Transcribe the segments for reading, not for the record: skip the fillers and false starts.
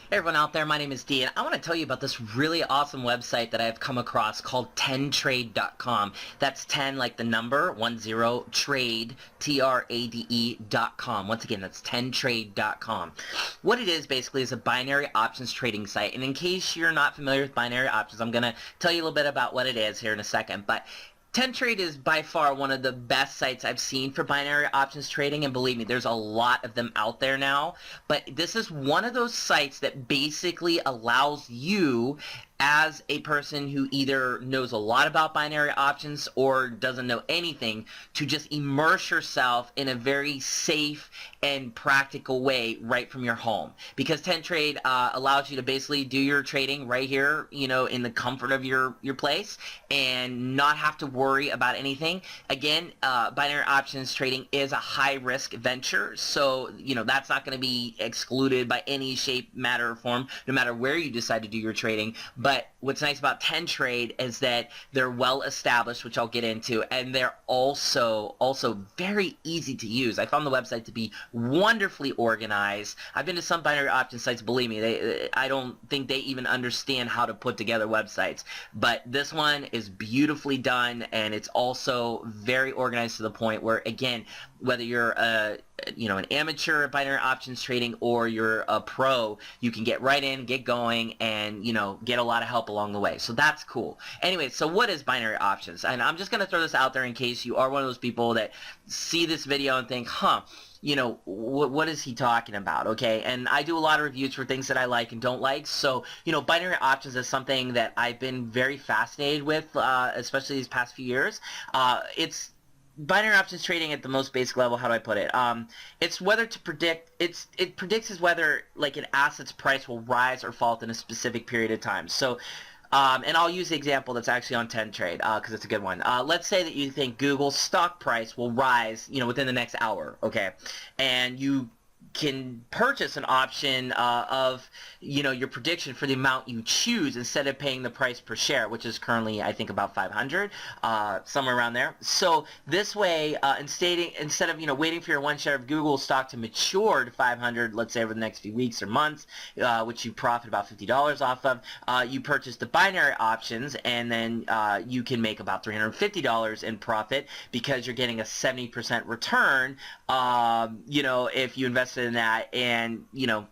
Hey everyone out there, my name is Dee, and I want to tell you about this really awesome website that I've come across called 10trade.com. That's 10 like the number, 10 trade, Trade.com. Once again, that's 10trade.com. What it is basically is a binary options trading site, and in case you're not familiar with binary options, I'm going to tell you a little bit about what it is here in a second, but 10trade is by far one of the best sites I've seen for binary options trading, and believe me, there's a lot of them out there now, but this is one of those sites that basically allows you as a person who either knows a lot about binary options or doesn't know anything to just immerse yourself in a very safe and practical way right from your home, because 10trade allows you to basically do your trading right here, you know, in the comfort of your place and not have to worry about anything. Again, binary options trading is a high risk venture, so you know that's not going to be excluded by any shape, matter, or form, no matter where you decide to do your trading. But what's nice about 10trade is that they're well established, which I'll get into, and they're also very easy to use. I found the website to be wonderfully organized. I've been to some binary option sites, believe me, I don't think they even understand how to put together websites. But this one is beautifully done, and it's also very organized to the point where, again, whether you're an amateur at binary options trading or you're a pro, you can get right in, get going, and get a lot of help along the way. So that's cool. Anyway, so what is binary options? And I'm just going to throw this out there in case you are one of those people that see this video and think, what is he talking about? Okay, and I do a lot of reviews for things that I like and don't like. So, binary options is something that I've been very fascinated with, especially these past few years. It's binary options trading at the most basic level. How do I put it? It's whether to predict. It predicts as whether like an asset's price will rise or fall in a specific period of time. So. And I'll use the example that's actually on 10trade because it's a good one. Let's say that you think Google's stock price will rise, within the next hour, okay? And you can purchase an option of your prediction for the amount you choose instead of paying the price per share, which is currently I think about 500, somewhere around there. So this way, instead of waiting for your one share of Google stock to mature to 500, let's say over the next few weeks or months, which you profit about $50 off of, you purchase the binary options, and then you can make about $350 in profit because you're getting a 70% return. If you invested in that, and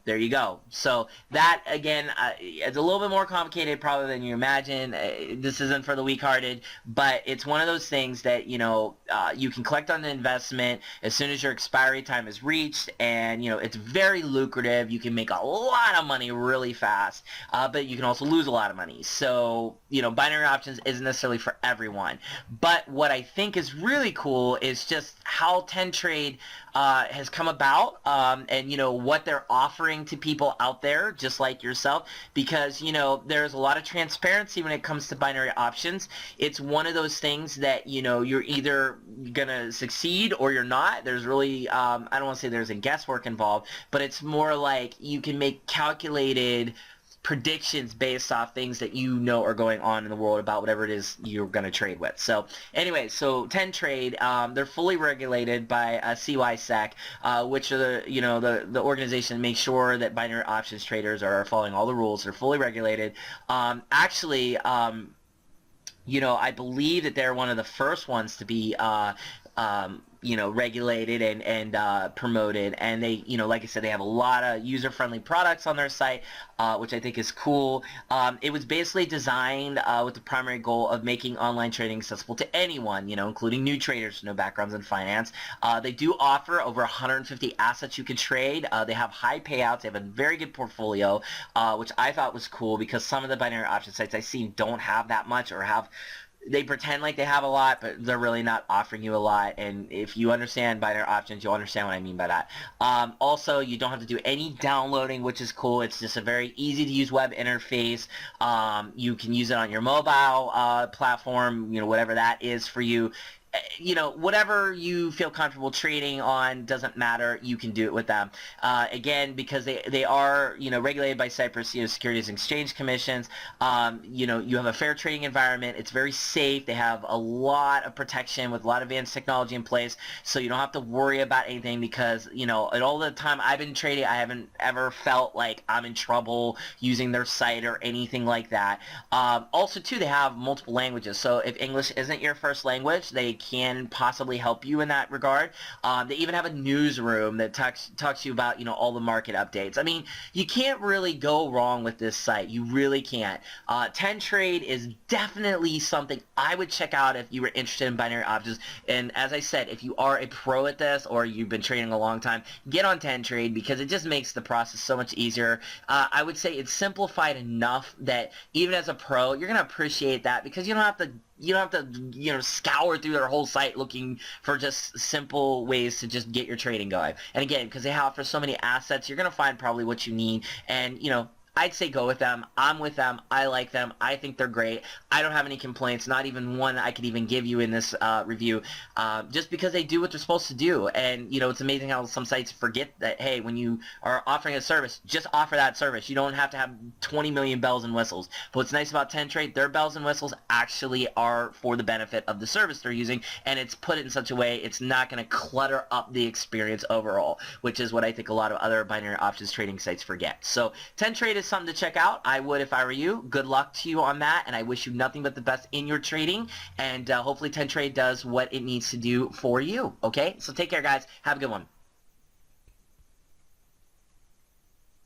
there you go. So that again it's a little bit more complicated probably than you imagine. This isn't for the weak-hearted, but it's one of those things that you can collect on the investment as soon as your expiry time is reached, and it's very lucrative. You can make a lot of money really fast, but you can also lose a lot of money. So binary options isn't necessarily for everyone, but what I think is really cool is just how 10trade has come about, and what they're offering to people out there just like yourself, because there's a lot of transparency when it comes to binary options. It's one of those things that you're either gonna succeed or you're not. There's really I don't want to say there's a guesswork involved, but it's more like you can make calculated predictions based off things that are going on in the world about whatever it is you're going to trade with. So anyway, so 10trade, they're fully regulated by CySEC, which are the organization that makes sure that binary options traders are following all the rules. They're fully regulated. I believe that they're one of the first ones to be regulated and promoted, and they, like I said, they have a lot of user-friendly products on their site, which I think is cool. It was basically designed with the primary goal of making online trading accessible to anyone, including new traders with no backgrounds in finance. They do offer over 150 assets you can trade. They have high payouts. They have a very good portfolio, which I thought was cool because some of the binary option sites I've seen don't have that much, or they pretend like they have a lot, but they're really not offering you a lot. And if you understand binary options, you'll understand what I mean by that. Also, you don't have to do any downloading, which is cool. It's just a very easy to use web interface. You can use it on your mobile platform, whatever that is for you. you know, whatever you feel comfortable trading on doesn't matter. You can do it with them. Again, because they are, you know, regulated by Cyprus, you know, Securities and Exchange Commissions. You know, you have a fair trading environment. It's very safe. They have a lot of protection with a lot of advanced technology in place, so you don't have to worry about anything because, you know, at all the time I've been trading, I haven't ever felt like I'm in trouble using their site or anything like that. Also, too, they have multiple languages, so if English isn't your first language, they can possibly help you in that regard. They even have a newsroom that talks to you about, you know, all the market updates. I mean, you can't really go wrong with this site. You really can't. 10Trade is definitely something I would check out if you were interested in binary options. And as I said, if you are a pro at this or you've been trading a long time, get on 10Trade because it just makes the process so much easier. I would say it's simplified enough that even as a pro, you're going to appreciate that because you don't have to, you know, scour through their whole site looking for just simple ways to just get your trading going. And again, because they offer so many assets, you're going to find probably what you need. And, you know, I'd say go with them. I'm with them. I like them. I think they're great. I don't have any complaints, not even one I could even give you in this review, just because they do what they're supposed to do. And, you know, it's amazing how some sites forget that, hey, when you are offering a service, just offer that service. You don't have to have 20 million bells and whistles. But what's nice about 10Trade, their bells and whistles actually are for the benefit of the service they're using, and it's put it in such a way it's not going to clutter up the experience overall, which is what I think a lot of other binary options trading sites forget. So 10Trade is something to check out. I would if I were you. Good luck to you on that, and I wish you nothing but the best in your trading, and hopefully 10Trade does what it needs to do for you. Okay? So take care, guys. Have a good one.